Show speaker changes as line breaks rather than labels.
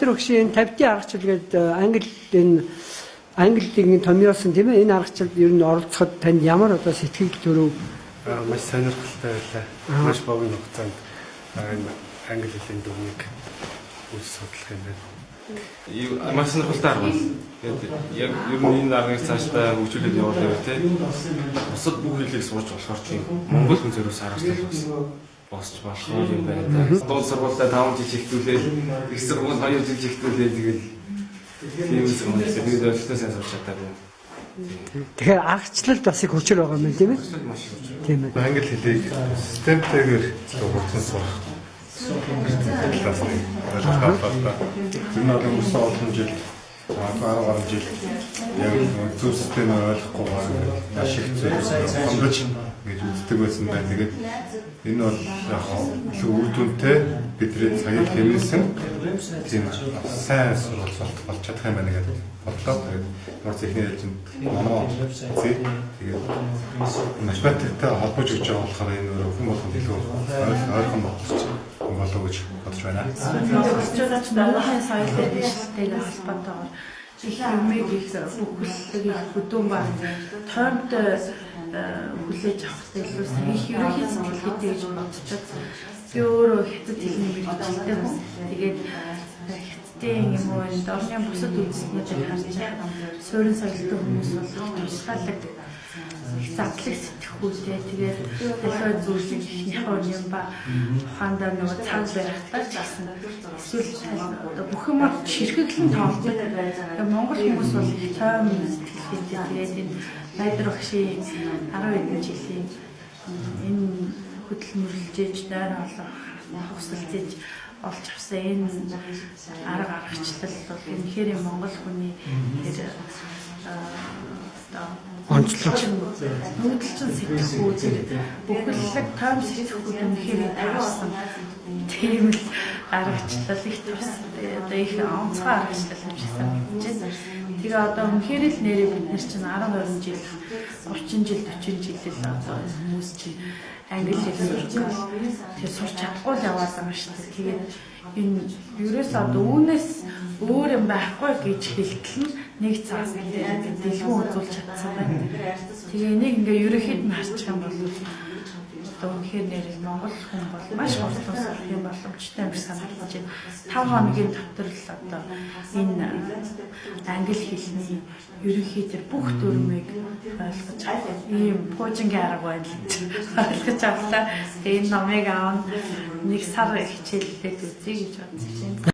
Майдр өгшийн 50-ийн аргачлал гээд Английн томьёосон тийм ээ, энэ аргачлалд ер нь оролцоход танд ямар одоо сэтгэл төрөв?
Маш сонирхолтой байлаа. Маш богино хугацаанд энэ англи хэлний дүрмийг үз судлах юм байна.
Маш сонирхолтой арга байна. Яг ер нь энэ аргыг цаашдаа хөгжүүлээд явуулах тийм. Бусад бүх хэлийг сурч болохоор тийм Монгол хүн зөрөөс аргачлал босч болох юм байна. Дунд сургуультай 5 жил ихтүүлээд, их сургууль 2 жил ихтүүлээд тэгэл тийм юм нэг зөвлөлтөө сайн сурч чадаагүй.
Тэгэхээр аргачлалд бас их хүчээр байгаа юм тийм ээ? Тийм ээ.
Англи хэлийг системтэйгээр сургуулсан сурах. Энэ бол өнгөрсөн олон жил 10 жил яг зөв системээ ойлгохгүй маш их зүйл хандаж гэж үздэг байсан байна. Тэгээд энэ бол яг үр дүнтэй бидний цагийг хэмнэсэн тийм сайн сургууль болж чадах юм байна гэдэг бодлоо. Тэгээд нууц ихний ээлжинд номоо тэгээд математиктэй холбож өгч байгаа болохоор энэ хүн болгонд илүү ойлгох болчих болов гэж бодож байна.
Монголчуудад Монголын соёлын дэвшлтэйгээ холбоотойгоор их юмыг их бүхэлдээ их бүдүүн ба тоймд хүлээж авахтай илүү сайн их ерөнхий сэтгэлгээтэй гэж бодчиход би өөрөө хятад хэлний мэргэжилтэй хүн. Тэгээд хятадын юм уу энэ орны бусад үндэстнүүдийг харж байгаа суурин соёлтой хүмүүс бол тусгаалдаг их задлаг сэтгхүүтэй. Тэгээд дахиад зүйлсийг ихнийх нь юм ба ухаандаа нөгөө цаг барихтаа ч гэсэн эсвэл одоо бүх юм чирхэглэн тоолдог. Монгол хүмүүс бол их тойм сэтгэлгээтэй. Тэгээд энэ Майдр өгшийн 10 хэдэн жилийн энэ хөдөлмөрлөж дайр олох хүсэлтэж олж авсан энэ арга аргачлал бол үнэхээр Монгол хүний тэр
онцлог
нүүдэлчин сэтгэхүй бүхэллэг тайм сэтгэхүйд үнэхээр таарсан тийм л аргачлал их тус одоо их онцгой аргачлал юм шиг санагдаж байна. Тэгээ одоо үнэхээр л нэрээ бид нар чинь 12 жил 30 жил 40 жил л одоо хүмүүс чинь англи хэл сурч тэгээ сурч чадахгүй л яваад байгаа шүү дээ. Тэгээд энэ ерөөс одоо үүнээс өөр юм байхгүй гэж хэлтэл нэг цаас дэлгүүр үзүүлж чадсан байна. Тэгээ энийг ингээ ерөөхдөө нь харчих юм бол одоо үнэхээр нэр Монгол хүн бол маш хурдан сурах юм боломжтой юм санагдаж байна. 5 хоногийн дотор л одоо энэ англи хэлний ерөнхий тэр бүх дүрмийг ойлгож авах ийм коучинг арга байна л ойлгож авлаа. Тэгээ энэ номыг аав нэг сар хичээллээд үзье гэж бодож байна.